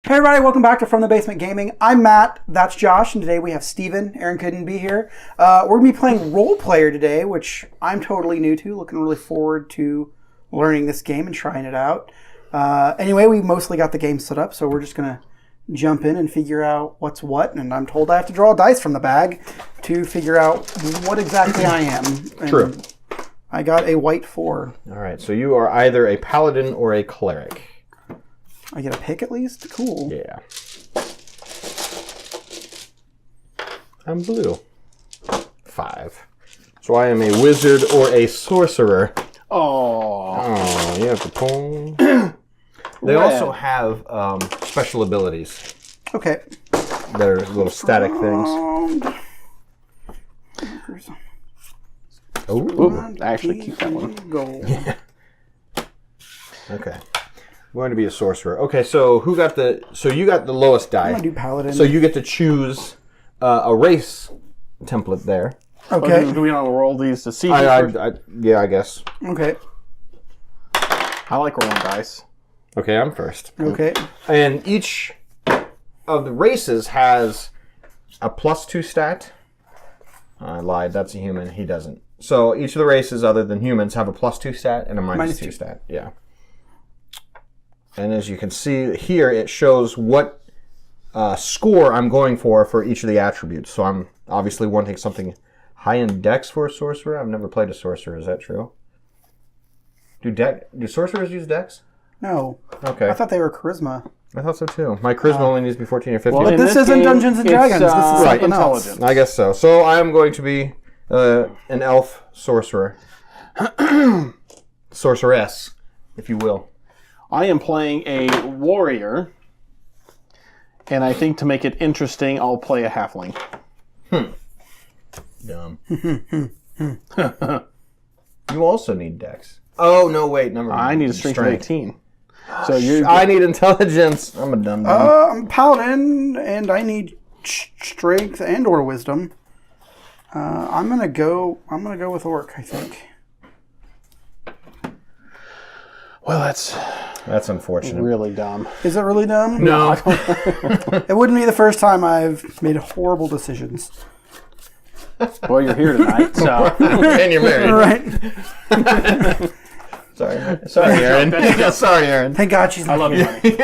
Hey everybody, welcome back to From the Basement Gaming. I'm Matt, that's Josh, and today we have Steven. Aaron couldn't be here. We're going to be playing Role Player today, which I'm totally new to. Looking really forward to learning this game and trying it out. Anyway, we mostly got the game set up, so we're just going to jump in and figure out what's what. And I'm told I have to draw dice from the bag to figure out what exactly I am. And True. I got a white 4. All right, so you are either a paladin or a cleric. I get a pick at least? Cool. Yeah. I'm blue. 5. So I am a wizard or a sorcerer. Oh, you have to pull. They also have special abilities. Okay. That are little static things. Oh, I actually keep that one. Gold. Okay. I'm going to be a sorcerer. Okay, so who got the... So you got the lowest die. I'm going to do paladin. So you get to choose a race template there. Okay. Do we not roll these to see? Yeah, I guess. Okay. I like rolling dice. Okay, I'm first. Okay. And each of the races has a +2 stat. I lied. That's a human. He doesn't. So each of the races other than humans have a +2 stat and a -2 stat. Yeah. And as you can see here, it shows what score I'm going for each of the attributes. So I'm obviously wanting something high in dex for a sorcerer. I've never played a sorcerer. Is that true? Do sorcerers use dex? No. Okay. I thought they were charisma. I thought so too. My charisma only needs to be 14 or 15. But this isn't Dungeons and Dragons. This is right. something else. Intelligence. I guess so. So I am going to be an elf sorcerer. Sorceress, if you will. I am playing a warrior, and I think to make it interesting, I'll play a halfling. Dumb. You also need dex. Oh, no, wait. Never mind. I need a strength of 18. So I need intelligence. I'm a dumb. I'm a paladin, and I need strength and or wisdom. I'm gonna go with orc, I think. Well, that's unfortunate. really dumb. Is it really dumb? No. It wouldn't be the first time I've made horrible decisions. Well, you're here tonight, so And you're married. Right. Sorry, Aaron. Sorry, Aaron. Thank God she's not I love you, honey.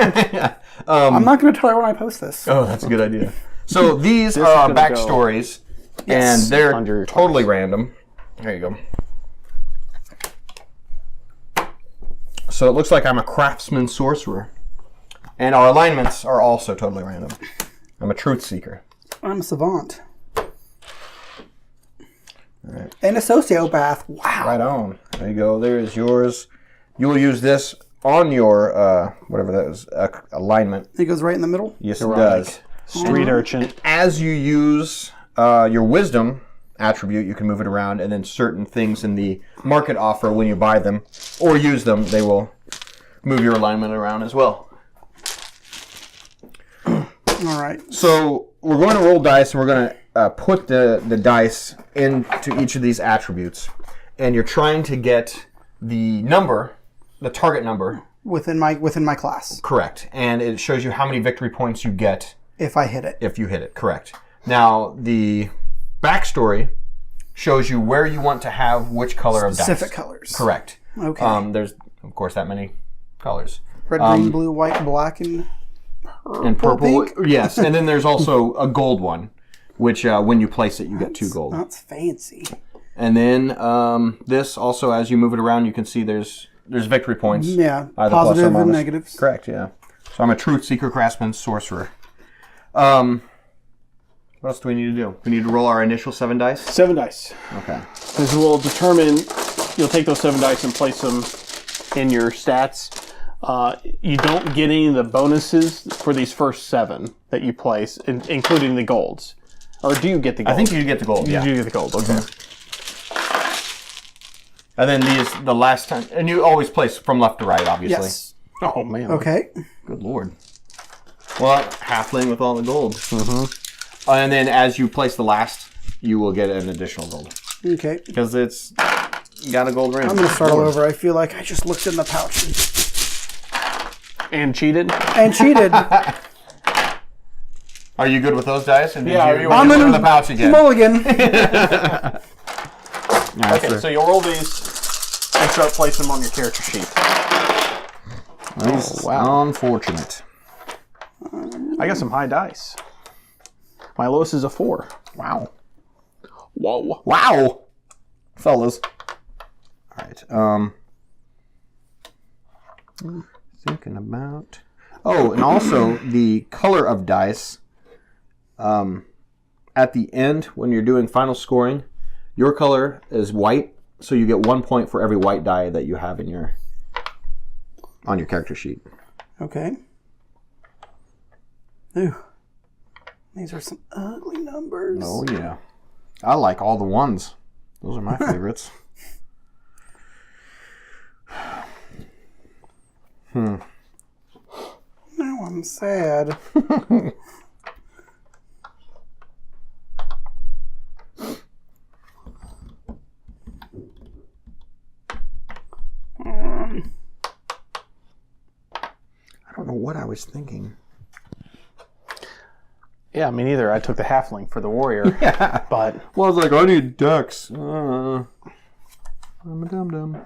I'm not going to tell her when I post this. Oh, that's a good idea. So these are backstories, and they're Under totally random. There you go. So it looks like I'm a craftsman sorcerer. And our alignments are also totally random. I'm a truth seeker. I'm a savant. All right. And a sociopath. Wow. Right on. There you go. There is yours. You will use this on your, whatever that is, alignment. It goes right in the middle? Yes, it does. Street urchin. As you use your wisdom attribute, you can move it around, and then certain things in the market offer when you buy them or use them, they will move your alignment around as well. All right. So we're going to roll dice, and we're going to put the dice into each of these attributes, and you're trying to get the number, the target number, Within my class. correct, and it shows you how many victory points you get If I hit it. if you hit it, correct. Now, the backstory shows you where you want to have which color of dice. Specific colors. Correct. Okay. There's, of course, that many colors. Red, green, blue, white, black, and Purple. pink? Yes, and then there's also a gold one, which when you place it, you get 2 gold. That's fancy. And then this also, as you move it around, you can see there's victory points. Yeah, either positive plus or and minus. negatives. Correct, yeah. So I'm a truth seeker, craftsman, sorcerer. What else do we need to do? We need to roll our initial 7 dice? 7 dice. Okay. Because we'll determine, you'll take those 7 dice and place them in your stats. You don't get any of the bonuses for these first 7 that you place, including the golds. Or do you get the gold? I think you get the gold, yeah. You do get the gold, okay. And then the last time, and you always place from left to right, obviously. Yes. Oh, man. Okay. Good lord. Well, halfling with all the gold. Mm-hmm. And then as you place the last, you will get an additional gold. Okay. Because it's got a gold ring. I'm going to start all over. I feel like I just looked in the pouch And cheated? and cheated. Are you good with those dice? And Yeah, I'm in in the pouch again. Mulligan. Okay, so you'll roll these and start placing them on your character sheet. Nice. Wow. Unfortunate. I got some high dice. My lowest is a 4. Wow. Whoa. Wow. Fellas. All right. Thinking about... Oh, and also the color of dice. At the end, when you're doing final scoring, your color is white, so you get 1 point for every white die that you have on your character sheet. Okay. Ooh. These are some ugly numbers. Oh, yeah. I like all the ones. Those are my favorites. Now I'm sad. I don't know what I was thinking. Yeah, me neither. I took the halfling for the warrior. Yeah. But Well, I was like, I need ducks. I'm a dum-dum.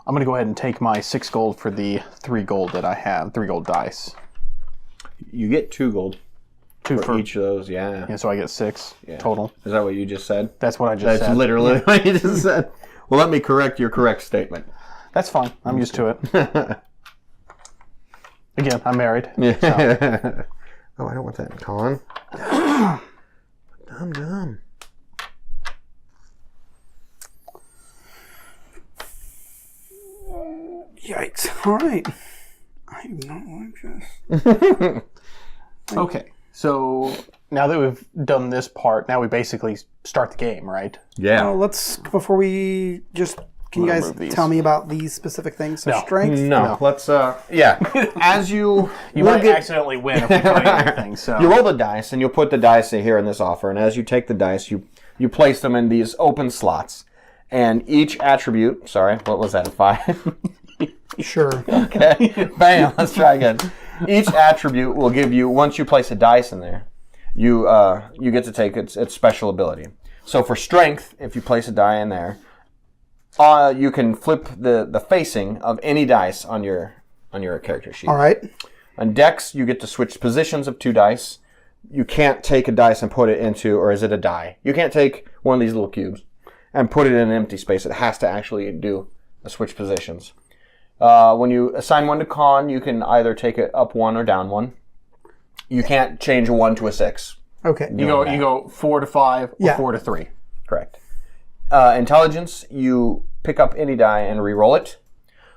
I'm going to go ahead and take my 6 gold for the 3 gold that I have, 3 gold dice. You get 2 gold 2 for each of those, yeah. Yeah, so I get 6 total. Is that what you just said? That's what I just said. That's literally what you just said. Well, let me correct your correct statement. That's fine. I'm used to it. Again, I'm married. Yeah. So. Oh, I don't want that con. Dum-dum. Yikes. All right. I do not like this. Okay, so now that we've done this part, now we basically start the game, right? Yeah. Well, before we just, can you guys Remove these. tell me about these specific things? So No. strength? No, let's, yeah. As you... You might accidentally win if we tell you anything, so... You roll the dice, and you'll put the dice in here in this offer, and as you take the dice, you place them in these open slots. And each attribute... Sorry, what was that, a 5? Sure. Okay. Bam, let's try again. Each attribute will give you, once you place a dice in there, you get to take its special ability. So for strength, if you place a die in there, you can flip the facing of any dice on your character sheet. All right. On dex, you get to switch positions of 2 dice. You can't take a dice and put it into, or is it a die? You can't take one of these little cubes and put it in an empty space. It has to actually do a switch positions. When you assign one to con, you can either take it up 1 or down 1. You can't change a 1 to a 6. Okay. You go 4 to 5 or 4 to 3. Correct. Intelligence, you pick up any die and re-roll it.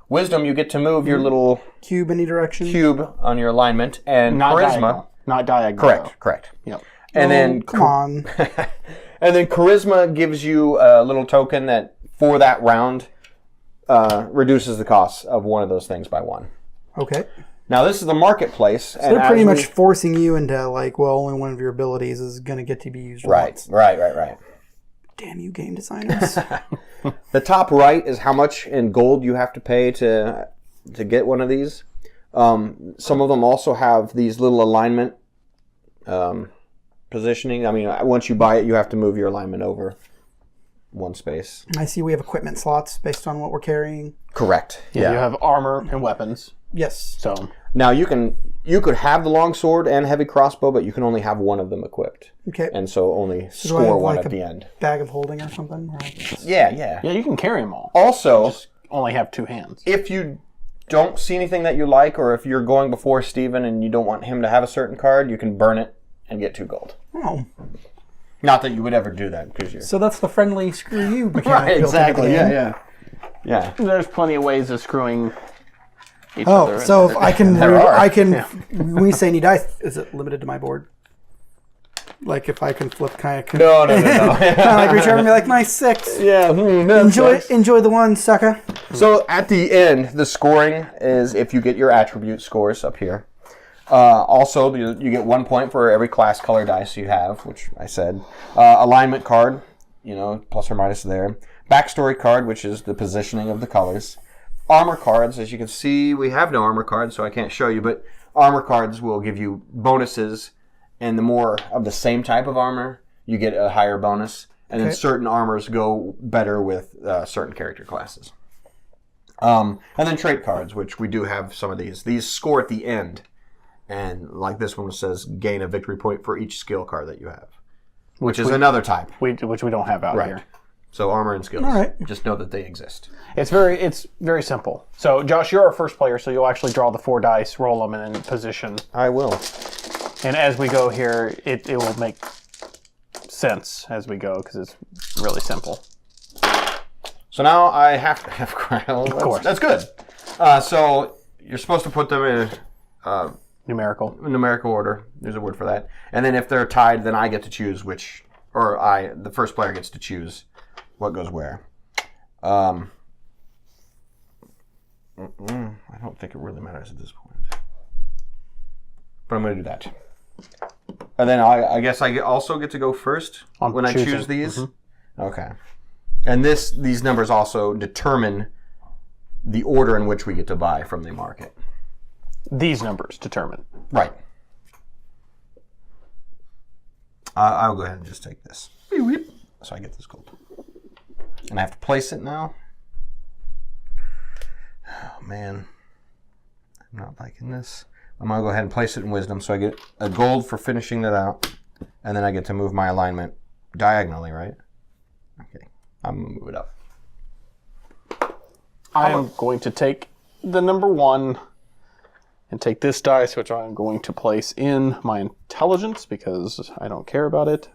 Wisdom, you get to move your little Cube any direction? cube on your alignment. And Not charisma. diagonal. Not diagonal. Correct. Yep. And then Come on. and then charisma gives you a little token that for that round reduces the cost of one of those things by 1. Okay. Now this is the marketplace. So they're pretty much forcing you into, like, well, only one of your abilities is going to get to be used once. Right. Damn you, game designers. The top right is how much in gold you have to pay to get one of these. Some of them also have these little alignment positioning. I mean, once you buy it, you have to move your alignment over 1 space. I see we have equipment slots based on what we're carrying. Correct. Yeah. You have armor and weapons. Yes. So Now you could have the long sword and heavy crossbow, but you can only have one of them equipped. Okay. And so only Do I score have, one like, at a the end. bag of holding or something? Or... Yeah. yeah, you can carry them all. Also, Only have 2 hands. if you don't see anything that you like, or if you're going before Steven and you don't want him to have a certain card, you can burn it and get 2 gold. Oh. Not that you would ever do that, because you're... So that's the friendly screw you mechanic. Right, built into the exactly. game. Yeah. There's plenty of ways of screwing each Oh, other. so if I can, There are. when you say any dice, is it limited to my board? Like if I can flip kind of... No. Kind of like reach over and be like, nice 6. Yeah. Enjoy the one, sucker. So at the end, the scoring is if you get your attribute scores up here. Also, you get 1 point for every class color dice you have, which I said. Alignment card. plus or minus there. Backstory card, which is the positioning of the colors. Armor cards, as you can see, we have no armor cards, so I can't show you, but armor cards will give you bonuses, and the more of the same type of armor, you get a higher bonus. And then certain armors go better with certain character classes. And then trait cards, which we do have some of these. These score at the end. And like this one says, gain a victory point for each skill card that you have. Which is another type. Which we don't have out here. So armor and skills. All right. Just know that they exist. It's very simple. So Josh, you're our first player, so you'll actually draw the 4 dice, roll them, and then position. I will. And as we go here, it will make sense as we go because it's really simple. So now I have to have crowns. Of course. That's good. So you're supposed to put them in numerical order. There's a word for that. And then if they're tied, then I get to choose the first player gets to choose what goes where. I don't think it really matters at this point. But I'm going to do that. And then I guess I also get to go first when I choose these? Mm-hmm. Okay. And these numbers also determine the order in which we get to buy from the market. These numbers determine. Right. I'll go ahead and just take this. So I get this gold. And I have to place it now. Oh, man. I'm not liking this. I'm going to go ahead and place it in wisdom so I get a gold for finishing that out. And then I get to move my alignment diagonally, right? Okay. I'm going to move it up. I am going to take the number 1 and take this dice, which I'm going to place in my intelligence because I don't care about it.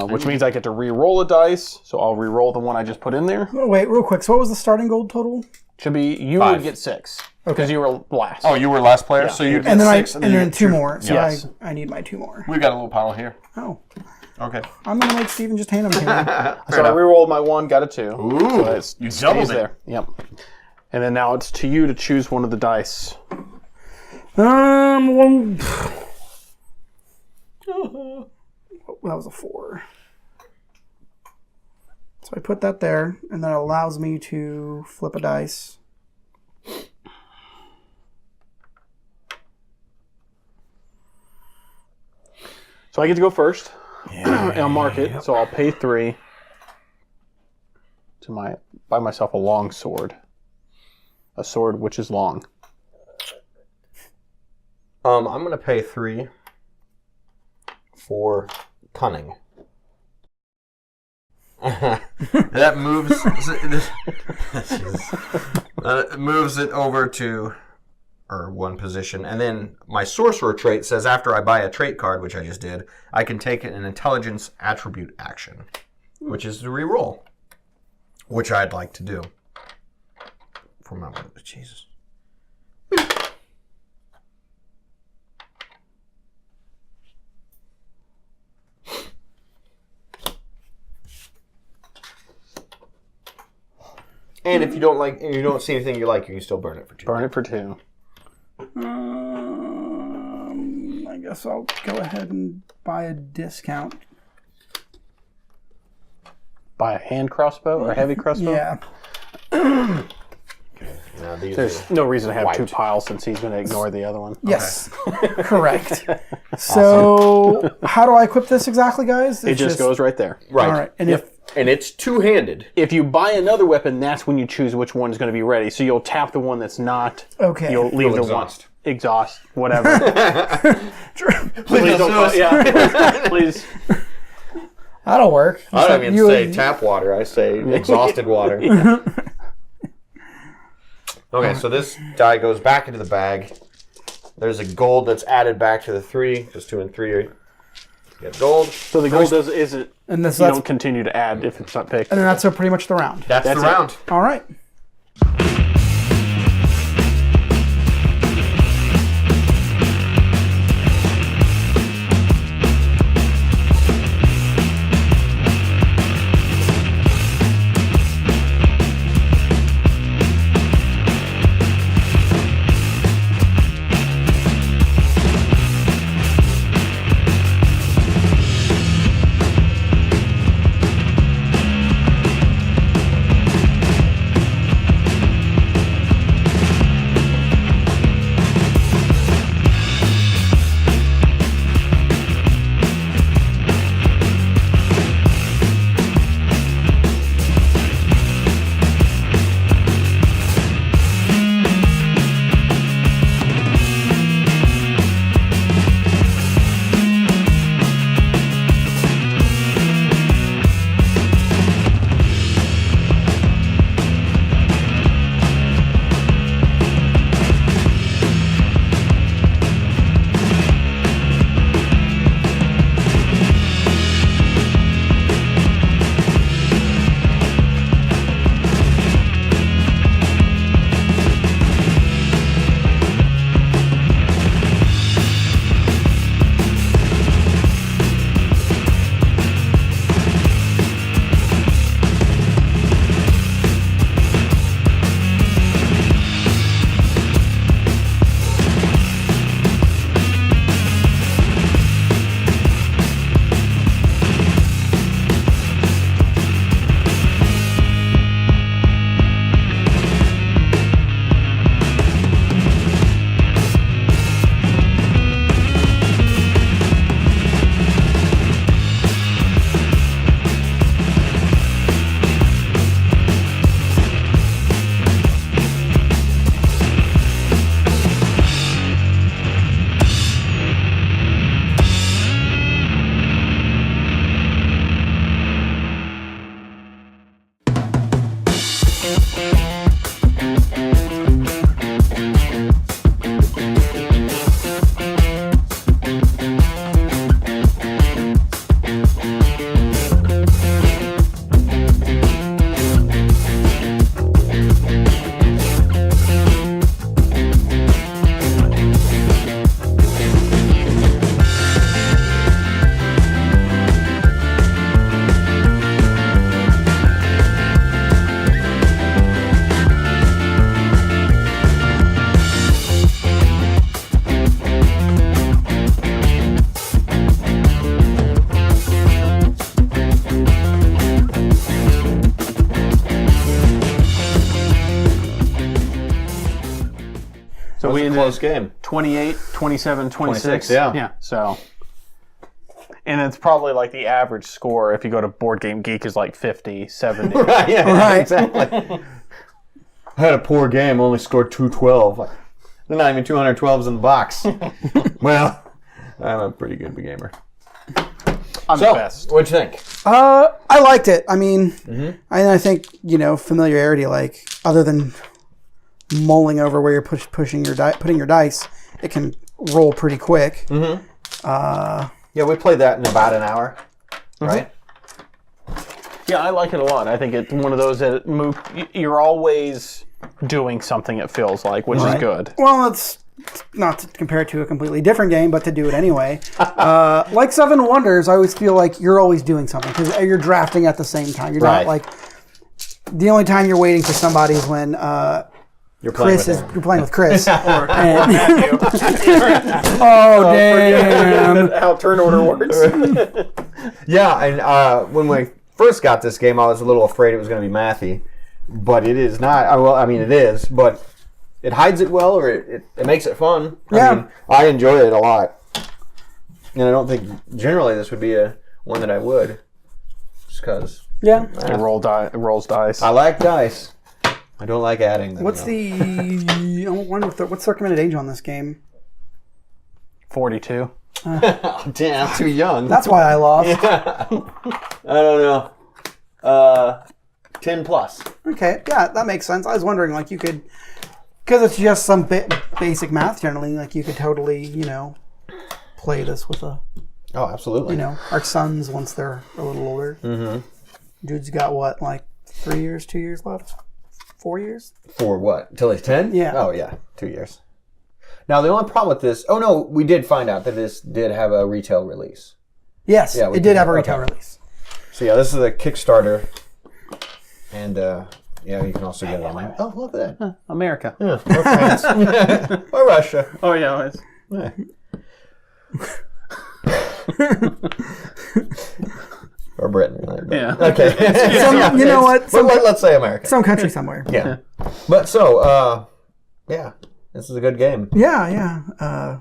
Which means I get to re-roll a dice, so I'll re-roll the one I just put in there. Oh, wait, real quick. So what was the starting gold total? Should be, you 5. would get 6. Because you were last. Oh, you were last player? Yeah. So you get And then 6. and then 2 more. So Yes. I need my 2 more. We've got a little pile here. Oh. Okay. I'm going to make Steven just hand them to me. So I re-rolled my 1, got a 2. Ooh, So you stays doubled it. there. Yep. And then now it's to you to choose one of the dice. One. That was a 4. So I put that there, and that allows me to flip a dice. So I get to go first. And I'll mark it. So I'll pay 3 to buy myself a long sword. A sword which is long. I'm going to pay 3 for cunning. That moves it over to one position, and then my sorcerer trait says after I buy a trait card, which I just did, I can take an intelligence attribute action, which is to re-roll, which I'd like to do. For my Jesus. And if you don't see anything you like, you can still burn it for 2. Burn it for 2. I guess I'll go ahead and buy a discount. Buy a hand crossbow or a heavy crossbow? Yeah. Now, these There's no reason to have 2 wiped. piles since he's going to ignore the other one. Yes. Correct. So, how do I equip this exactly, guys? It just goes right there. Right. All right. And And it's two-handed. If you buy another weapon, that's when you choose which one is going to be ready. So you'll tap the one that's not. Okay. You'll leave the exhaust. one. Exhaust. Whatever. Please don't sue us. Yeah. Please. that'll work. I don't even say tap water. I say exhausted water. Okay, so this die goes back into the bag. There's a gold that's added back to the 3. Just 2 and 3. You get gold. So the gold isn't. And this, You that's, don't continue to add if it's not picked. and then that's pretty much the round. That's the it. round. All right. So we ended close game. 28, 27, 26. Yeah. So, and it's probably like the average score if you go to Board Game Geek is like 50, 70. Right, yeah, Right. exactly. I had a poor game, only scored 212. They're not even 212s in the box. Well, I'm a pretty good gamer. I'm the best. What'd you think? I liked it. I mean, I think, familiarity, like, other than mulling over where you're putting your dice, it can roll pretty quick. Yeah, we played that in about an hour, right? Yeah, I like it a lot. I think it's one of those that you're always doing something, it feels like, which is good. Well, it's not to compare it to a completely different game, but to do it anyway. Like Seven Wonders, I always feel like you're always doing something because you're drafting at the same time. You're not like, the only time you're waiting for somebody is when You're playing you're playing with Chris. Or Matthew. Oh, damn. How turn order works. Yeah, and when we first got this game, I was a little afraid it was going to be mathy, but it is not. Well, I mean, it is, but it hides it well, or it makes it fun. Yeah. I mean, I enjoy it a lot, and I don't think generally this would be one that I would, just because. Yeah. It rolls dice. I like dice. I don't like adding them. What's I wonder what's the recommended age on this game? 42. Oh, damn, too young. That's why I lost. I don't know. 10 plus. Okay, yeah, that makes sense. I was wondering, like, you could, because it's just some basic math generally, like, you could totally, play this with Oh, absolutely. our sons once they're a little older. Mm-hmm. Dude's got what, like 3 years, 2 years left? 4 years? For what? Until he's 10? Yeah. Oh, yeah. 2 years. Now, the only problem with this... Oh, no, we did find out that this did have a retail release. Yes, Yeah, it did have a retail release. So, yeah, this is a Kickstarter. And, yeah, you can also get it online. Oh, look at that. America. Yeah, or France. Or Russia. Oh, yeah. Yeah. Or Britain. Right? Yeah. Okay. You know what? Let's say America. Some country somewhere. Yeah. But so, yeah, this is a good game. Yeah.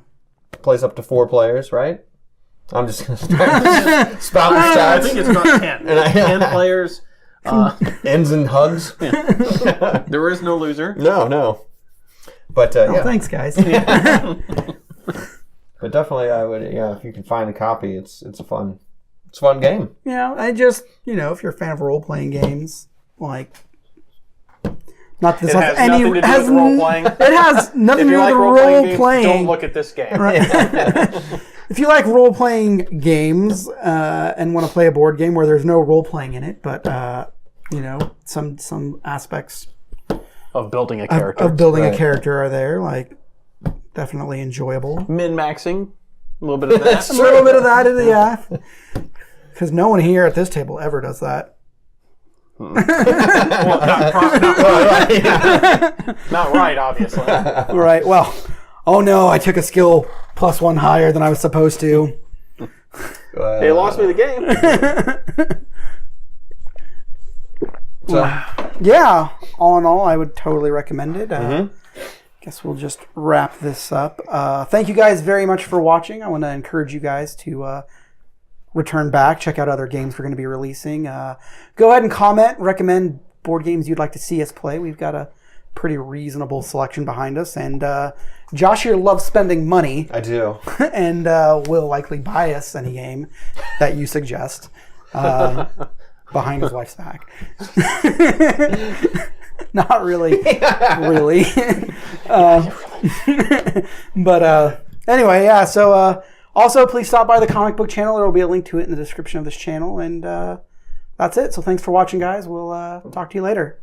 Plays up to 4 players, right? I'm just going to start spouting stats. I think it's about 10. 10 players. Ends and hugs. Yeah. There is no loser. No. But, yeah. Thanks, guys. But definitely, I would, if you can find a copy, it's a fun game. Yeah, I just, if you're a fan of role-playing games, like, not this It has nothing to do with role-playing. It has nothing to do with role-playing. Don't look at this game. Right. If you like role-playing games and want to play a board game where there's no role-playing in it, but, some aspects Of building a character. of building a character are there, like, definitely enjoyable. Min-maxing. A little bit of that. A little bit of that, yeah. Because no one here at this table ever does that. Well, not right, obviously. Right, well, oh no, I took a skill +1 higher than I was supposed to. They lost me the game. So, Yeah, all in all, I would totally recommend it. Guess we'll just wrap this up. Thank you guys very much for watching. I want to encourage you guys to return back, check out other games we're going to be releasing. Go ahead and comment, recommend board games you'd like to see us play. We've got a pretty reasonable selection behind us. And Josh here loves spending money. I do. And will likely buy us any game that you suggest behind his wife's back. Not really. Really. But anyway, yeah. So also, please stop by the comic book channel. There will be a link to it in the description of this channel. And that's it. So thanks for watching, guys. We'll talk to you later.